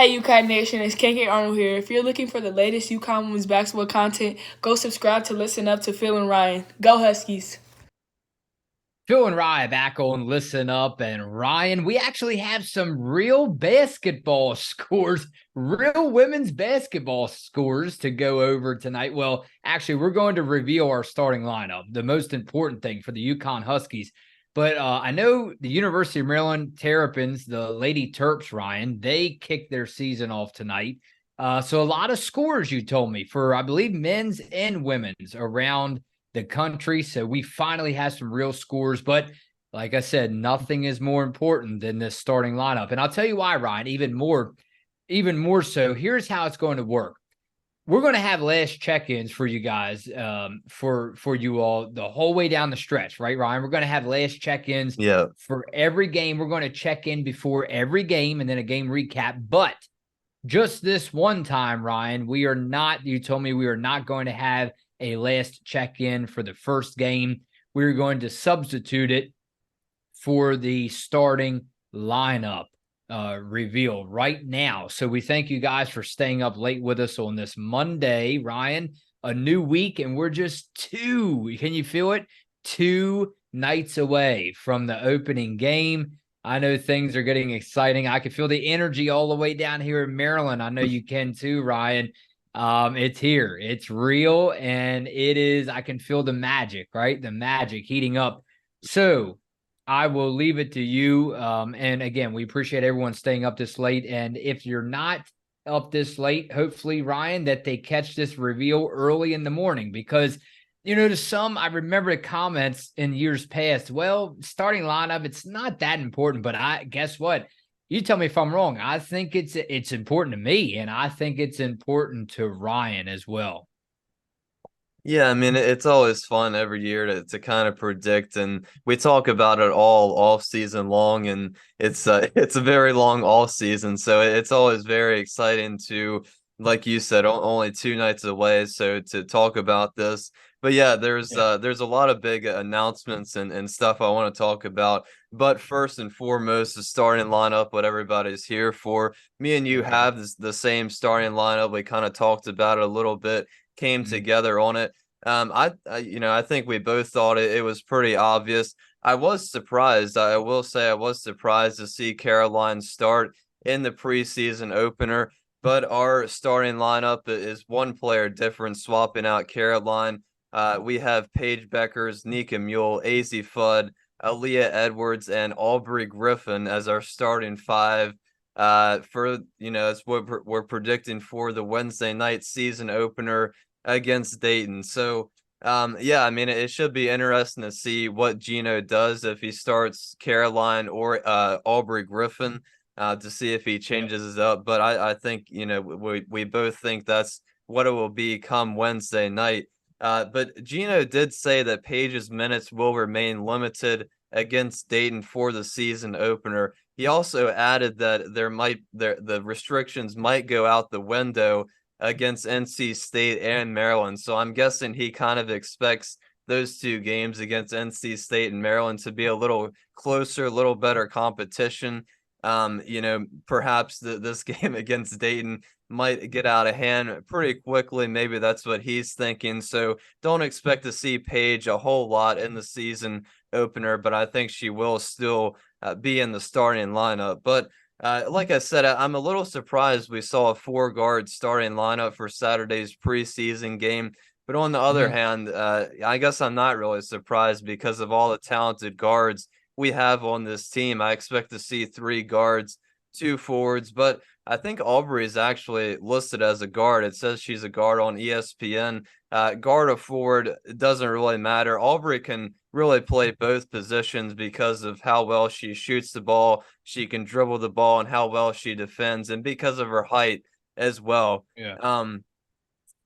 Hey UConn Nation, it's KK Arnold here. If you're looking for the latest UConn women's basketball content, go subscribe to Listen Up to Phil and Ryan. Go Huskies! Phil and Ryan back on Listen Up. And Ryan, we actually have some real basketball scores, real women's basketball scores to go over tonight. Well, actually, we're going to reveal our starting lineup, the most important thing for the UConn Huskies. But I know the University of Maryland Terrapins, the Lady Terps, Ryan, they kicked their season off tonight. So a lot of scores you told me for, I believe, men's and women's around the country. So we finally have some real scores. But like I said, nothing is more important than this starting lineup. And I'll tell you why, Ryan, even more so. Here's how it's going to work. We're going to have last check-ins for you guys, for you all the whole way down the stretch, right, Ryan? We're going to have last check-ins Yeah. for every game. We're going to check in before every game and then a game recap. But just this one time, Ryan, you told me we are not going to have a last check-in for the first game. We're going to substitute it for the starting lineup reveal right now. So we thank you guys for staying up late with us on this Monday, Ryan. A new week, and we're just can you feel it? 2 nights away from the opening game. I know things are getting exciting. I can feel the energy all the way down here in Maryland. I know you can too, Ryan. It's here. It's real, and it is. I can feel the magic, right? The magic heating up. So I will leave it to you. And again, we appreciate everyone staying up this late. And if you're not up this late, hopefully, Ryan, that they catch this reveal early in the morning, because to some, I remember the comments in years past. Well, starting lineup, it's not that important, but I guess what? You tell me if I'm wrong. I think it's important to me, and I think it's important to Ryan as well. Yeah, I mean, it's always fun every year to kind of predict, and we talk about it all season long, and it's it's a very long off season, so it's always very exciting to, like you said, only 2 nights away, so to talk about this. But yeah, Yeah. there's a lot of big announcements and stuff I want to talk about. But first and foremost, the starting lineup, what everybody's here for. Me and you have the same starting lineup. We kind of talked about it a little bit, came Mhm. together on it. I think we both thought it was pretty obvious. I was surprised. I will say I was surprised to see Caroline start in the preseason opener, but our starting lineup is one player different, swapping out Caroline. We have Paige Beckers, Nika Mule, AZ Fudd, Aaliyah Edwards, and Aubrey Griffin as our starting five. For it's what we're predicting for the Wednesday night season opener against Dayton. So, yeah, I mean, it should be interesting to see what Gino does if he starts Caroline or Aubrey Griffin, to see if he changes it up. But I think, we both think that's what it will be come Wednesday night. But Gino did say that Paige's minutes will remain limited against Dayton for the season opener. He also added that the restrictions might go out the window against NC State and Maryland. So I'm guessing he kind of expects those 2 games against NC State and Maryland to be a little closer, a little better competition. Perhaps this game against Dayton might get out of hand pretty quickly. Maybe that's what he's thinking. So don't expect to see Paige a whole lot in the season opener, but I think she will still be in the starting lineup. But like I said, I'm a little surprised we saw a 4 guard starting lineup for Saturday's preseason game. But on the other Mhm. hand, I guess I'm not really surprised because of all the talented guards we have on this team. I expect to see 3 guards, 2 forwards, but I think Aubrey is actually listed as a guard. It says she's a guard on ESPN. Guard or forward, it doesn't really matter. Aubrey can really play both positions because of how well she shoots the ball, she can dribble the ball, and how well she defends, and because of her height as well. Yeah.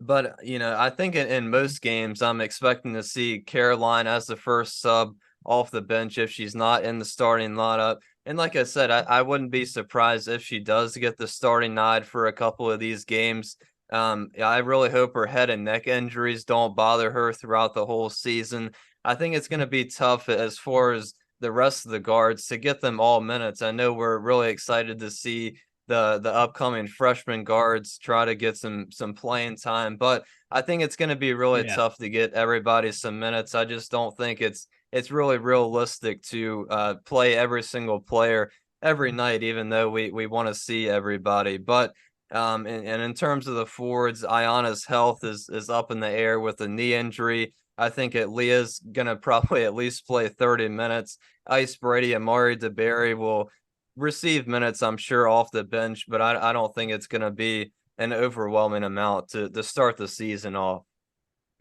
But I think in most games, I'm expecting to see Caroline as the first sub off the bench if she's not in the starting lineup. And like I said, I wouldn't be surprised if she does get the starting nod for a couple of these games. I really hope her head and neck injuries don't bother her throughout the whole season. I think it's going to be tough as far as the rest of the guards to get them all minutes. I know we're really excited to see the upcoming freshman guards try to get some playing time. But I think it's going to be really Yeah. tough to get everybody some minutes. I just don't think it's really realistic to play every single player every night, even though we want to see everybody. But and in terms of the forwards, Ayana's health is up in the air with a knee injury. I think Leah's gonna probably at least play 30 minutes. Ice Brady and Mari DeBerry will receive minutes, I'm sure, off the bench, but I don't think it's gonna be an overwhelming amount to start the season off.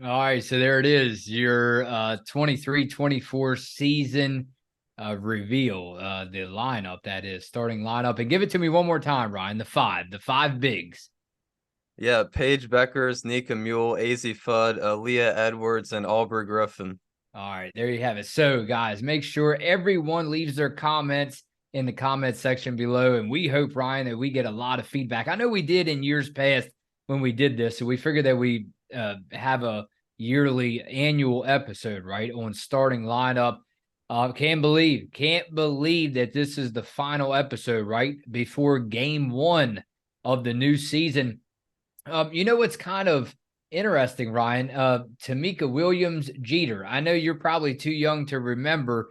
All right, so there it is, your 23-24 season reveal, the lineup, that is, starting lineup. And give it to me one more time, Ryan, the five bigs. Yeah, Paige Beckers, Nika Mule, AZ Fudd, Leah Edwards, and Aubrey Griffin. All right, there you have it. So, guys, make sure everyone leaves their comments in the comment section below. And we hope, Ryan, that we get a lot of feedback. I know we did in years past when we did this. So we figured that we have a yearly annual episode, right, on starting lineup. Can't believe that this is the final episode, right, before game 1 of the new season. You know what's kind of interesting, Ryan? Tamika Williams Jeter. I know you're probably too young to remember.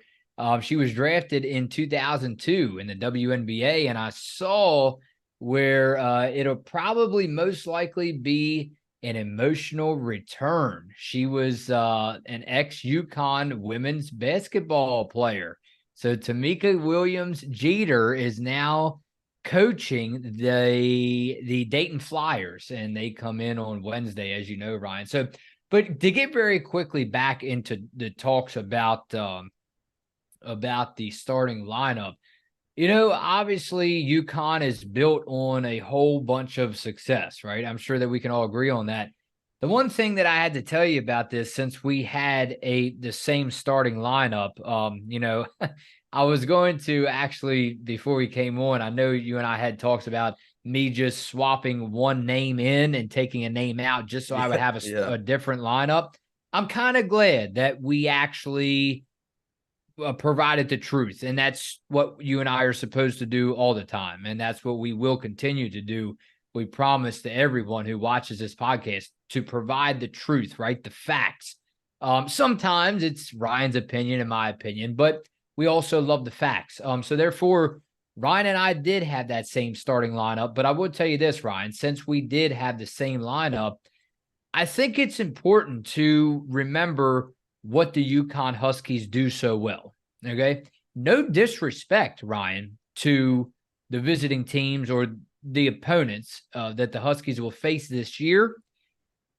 She was drafted in 2002 in the WNBA, and I saw where it'll probably most likely be an emotional return. She was an ex-UConn women's basketball player. So Tamika Williams Jeter is now coaching the Dayton Flyers, and they come in on Wednesday, as you know, Ryan. So, but to get very quickly back into the talks about the starting lineup, you know, obviously UConn is built on a whole bunch of success, right? I'm sure that we can all agree on that. The one thing that I had to tell you about this, since we had the same starting lineup, you know, I was going to actually, before we came on, I know you and I had talks about me just swapping one name in and taking a name out just so I would have a different lineup. I'm kind of glad that we actually provided the truth. And that's what you and I are supposed to do all the time. And that's what we will continue to do. We promise to everyone who watches this podcast to provide the truth, right? The facts. Sometimes it's Ryan's opinion and my opinion, but we also love the facts. So therefore, Ryan and I did have that same starting lineup. But I would tell you this, Ryan, since we did have the same lineup, I think it's important to remember what the UConn Huskies do so well. Okay. No disrespect, Ryan, to the visiting teams or the opponents that the Huskies will face this year.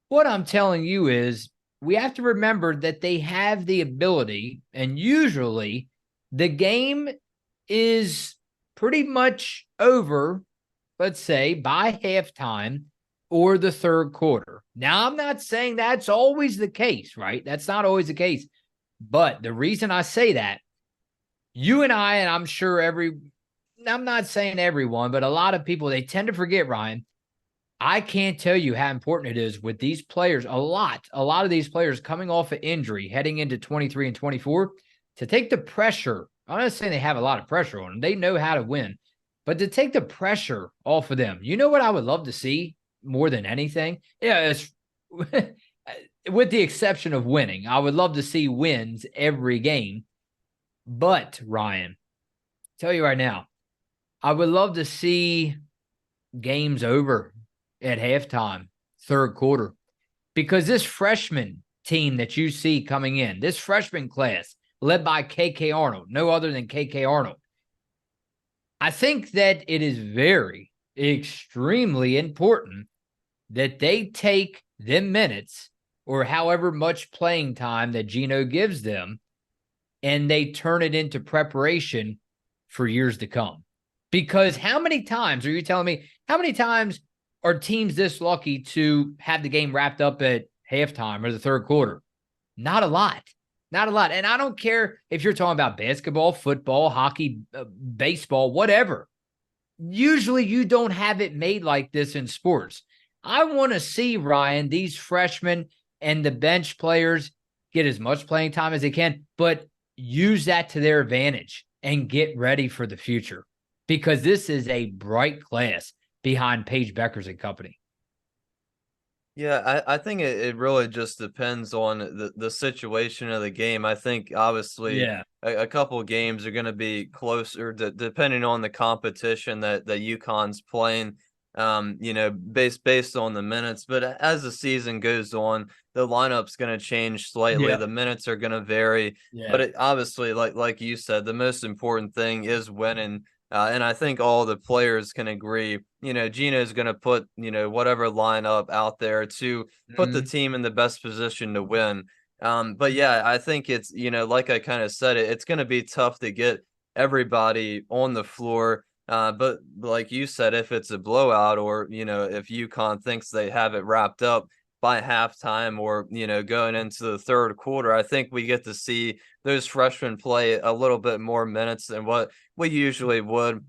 What I'm telling you is we have to remember that they have the ability, and usually the game is pretty much over, let's say, by halftime or the third quarter. Now, I'm not saying that's always the case, right? That's not always the case. But the reason I say that, you and I'm sure I'm not saying everyone, but a lot of people, they tend to forget, Ryan. I can't tell you how important it is with these players, a lot of these players coming off of injury, heading into 23 and 24, to take the pressure. I'm not saying they have a lot of pressure on them. They know how to win. But to take the pressure off of them, you know what I would love to see more than anything? Yeah, it's with the exception of winning. I would love to see wins every game. But, Ryan, tell you right now, I would love to see games over at halftime, third quarter, because this freshman team that you see coming in, this freshman class led by KK Arnold, no other than KK Arnold, I think that it is very, extremely important that they take them minutes or however much playing time that Gino gives them, and they turn it into preparation for years to come. Because how many times are you telling me, how many times are teams this lucky to have the game wrapped up at halftime or the third quarter? Not a lot. Not a lot. And I don't care if you're talking about basketball, football, hockey, baseball, whatever. Usually you don't have it made like this in sports. I want to see, Ryan, these freshmen and the bench players get as much playing time as they can, but use that to their advantage and get ready for the future. because this is a bright class behind Paige Beckers and company. Yeah, I think it really just depends on the situation of the game. I think obviously Yeah. a couple of games are going to be closer depending on the competition that UConn's playing. Based on the minutes. But as the season goes on, the lineup's going to change slightly. Yeah. The minutes are going to vary. Yeah. But obviously, like you said, the most important thing is winning. And I think all the players can agree, Gino's going to put, whatever lineup out there to put the Mhm. team in the best position to win. But yeah, I think it's, like I kind of said, it's going to be tough to get everybody on the floor. But like you said, if it's a blowout or, if UConn thinks they have it wrapped up by halftime or, going into the third quarter, I think we get to see those freshmen play a little bit more minutes than what we usually would.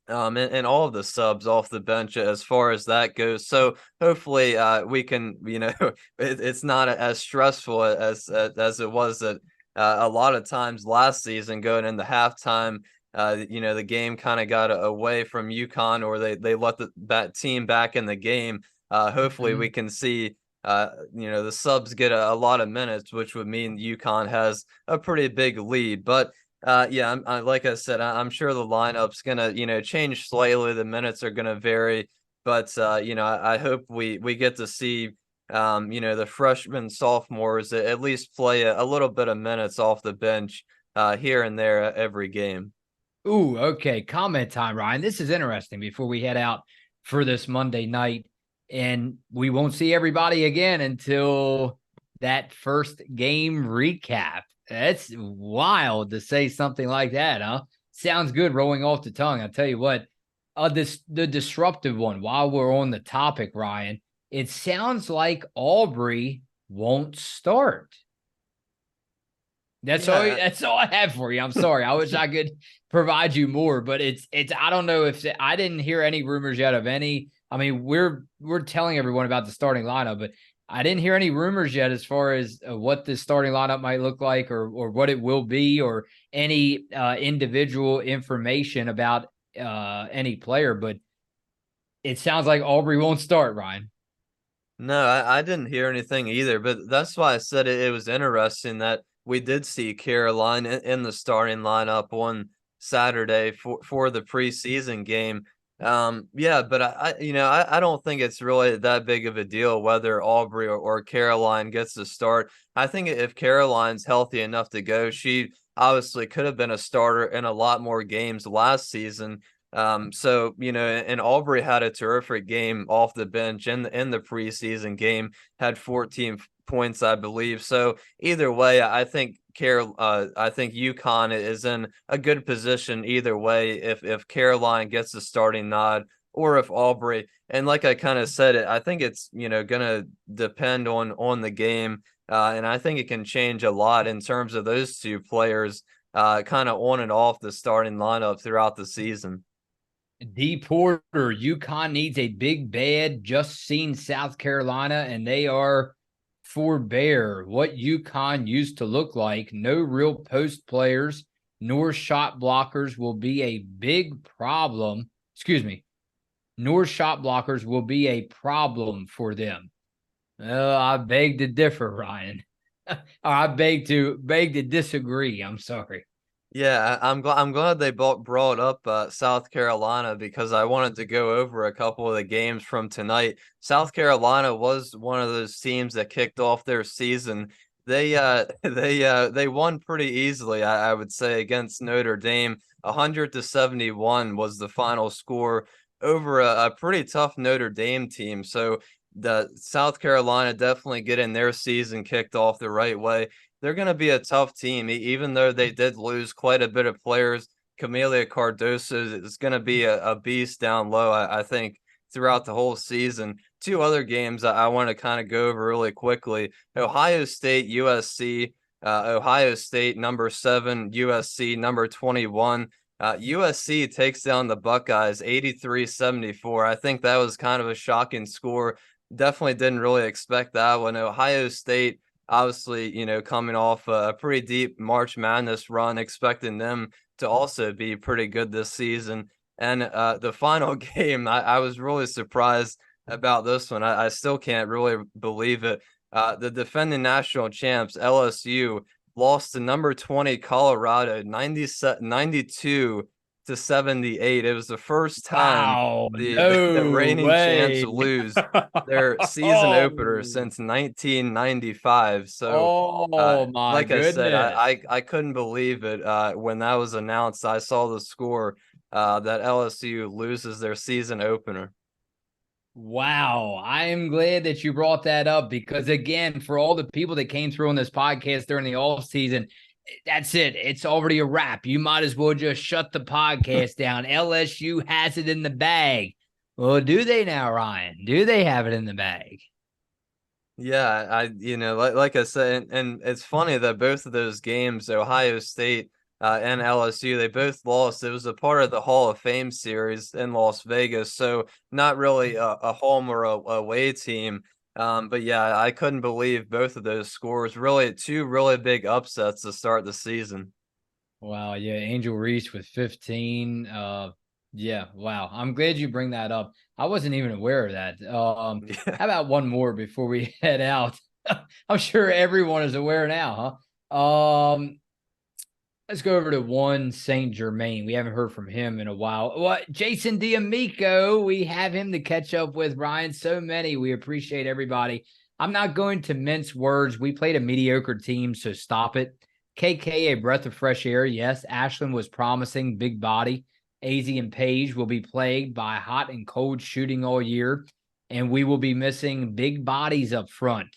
And all of the subs off the bench as far as that goes. So hopefully, we can, it's not as stressful as it was at a lot of times last season going into halftime. The game kind of got away from UConn, or they let that team back in the game. Hopefully, we Mhm. can see. The subs get a lot of minutes, which would mean UConn has a pretty big lead. But yeah, like I said, I'm sure the lineup's gonna, change slightly. The minutes are gonna vary, but I hope we get to see, the freshmen, sophomores at least play a little bit of minutes off the bench, here and there every game. Ooh, okay. Comment time, Ryan. This is interesting before we head out for this Monday night. And we won't see everybody again until that first game recap. That's wild to say something like that, huh? Sounds good rolling off the tongue. I'll tell you what, the disruptive one, while we're on the topic, Ryan, it sounds like Aubrey won't start. That's all. Yeah, That's all I have for you. I'm sorry. I wish I could provide you more, but it's. I don't know if I didn't hear any rumors yet of any. I mean, we're telling everyone about the starting lineup, but I didn't hear any rumors yet as far as what the starting lineup might look like, or what it will be, or any individual information about any player. But it sounds like Aubrey won't start, Ryan. No, I didn't hear anything either, but that's why I said it was interesting that we did see Caroline in the starting lineup on Saturday for the preseason game. Yeah, but I don't think it's really that big of a deal whether Aubrey or Caroline gets the start. I think if Caroline's healthy enough to go, she obviously could have been a starter in a lot more games last season. So and Aubrey had a terrific game off the bench in the preseason game, had 14 points, I believe. So either way, I think UConn is in a good position either way if Caroline gets the starting nod or if Aubrey. And like I kind of said, I think it's gonna depend on the game, and I think it can change a lot in terms of those two players, kind of on and off the starting lineup throughout the season. D Porter, UConn needs a big bad. Just seen South Carolina, and they are for bear. What UConn used to look like. No real post players nor shot blockers will be a big problem. Excuse me. Nor shot blockers will be a problem for them. I beg to differ, Ryan. I beg to disagree. I'm sorry. Yeah, I'm glad they brought up South Carolina because I wanted to go over a couple of the games from tonight. South Carolina was one of those teams that kicked off their season. They won pretty easily, I would say, against Notre Dame. 100-71 was the final score over a pretty tough Notre Dame team. So the South Carolina definitely getting their season kicked off the right way. They're going to be a tough team, even though they did lose quite a bit of players. Camelia Cardoso is going to be a beast down low, I think, throughout the whole season. Two other games I want to kind of go over really quickly. Ohio State, USC. Ohio State, number 7, USC, number 21. USC takes down the Buckeyes 83-74. I think that was kind of a shocking score. Definitely didn't really expect that one. Ohio State, obviously, coming off a pretty deep March Madness run, expecting them to also be pretty good this season. And the final game, I was really surprised about this one. I still can't really believe it. The defending national champs, LSU, lost to number 20 Colorado 92 to 78. It was the first time Wow, the no reigning champs way. lose their season opener Oh, since 1995. So oh my like I said, goodness. I couldn't believe it when that was announced. I saw the score that LSU loses their season opener. Wow. I am glad that you brought that up because, again, for all the people that came through on this podcast during the off season, that's it. It's already a wrap. You might as well just shut the podcast down. LSU has it in the bag. Well, do they now, Ryan? Do they have it in the bag? Yeah, like I said, and it's funny that both of those games, Ohio State and LSU, they both lost. It was a part of the Hall of Fame series in Las Vegas, so not really a home or a away team. But yeah, I couldn't believe both of those scores. Really, two really big upsets to start the season. Wow, yeah, Angel Reese with 15. Yeah, wow. I'm glad you bring that up. I wasn't even aware of that. Yeah. How about one more before we head out? I'm sure everyone is aware now, huh? Let's go over to one Saint Germain. We haven't heard from him in a while. What Jason D'Amico? We have him to catch up with, Ryan. So many. We appreciate everybody. I'm not going to mince words. We played a mediocre team, so stop it. KK, a breath of fresh air. Yes, Ashland was promising, big body. AZ and Page will be plagued by hot and cold shooting all year, and we will be missing big bodies up front.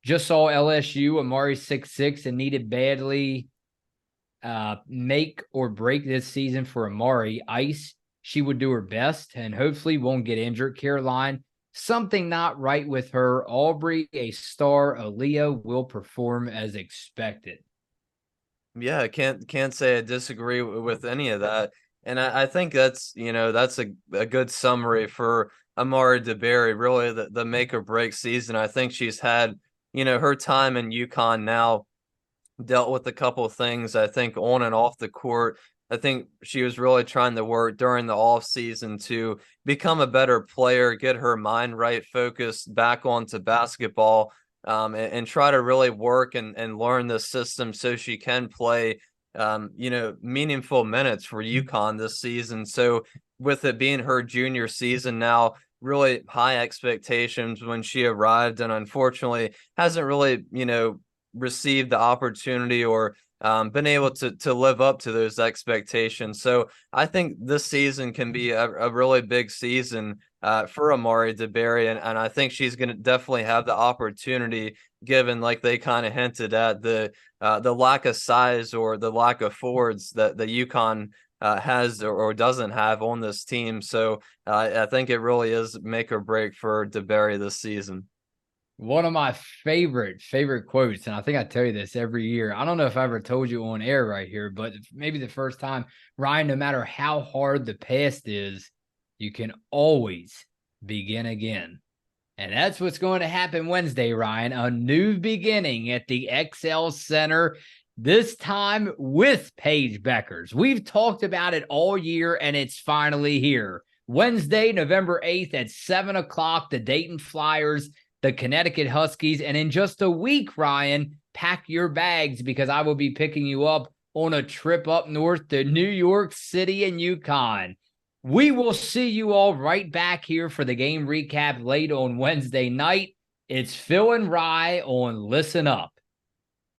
Just saw LSU, Amari 6'6", and needed badly make or break this season for Amari. Ice, she would do her best and hopefully won't get injured. Caroline, something not right with her. Aubrey, a star. Aaliyah will perform as expected. Yeah, I can't say I disagree with any of that. And I think that's a good summary for Amara DeBerry, really the make or break season. I think she's had, her time in UConn now dealt with a couple of things, I think, on and off the court. I think she was really trying to work during the off season to become a better player, get her mind right, focused back onto basketball, and try to really work and learn the system so she can play, meaningful minutes for UConn this season. So with it being her junior season now, really high expectations when she arrived, and unfortunately hasn't really, received the opportunity or been able to live up to those expectations. So I think this season can be a really big season for Amari DeBerry, and I think she's going to definitely have the opportunity, given like they kind of hinted at the lack of size or the lack of forwards that the UConn has or doesn't have on this team. So I think it really is make or break for DeBerry this season. One of my favorite quotes, and I think I tell you this every year. I don't know if I ever told you on air right here, but maybe the first time, Ryan, no matter how hard the past is, you can always begin again. And that's what's going to happen Wednesday, Ryan. A new beginning at the XL Center, this time with Paige Beckers. We've talked about it all year, and it's finally here. Wednesday, November 8th at 7 o'clock, the Dayton Flyers, the Connecticut Huskies. And in just a week, Ryan, pack your bags because I will be picking you up on a trip up north to New York City and UConn. We will see you all right back here for the game recap late on Wednesday night. It's Phil and Rye on Listen Up.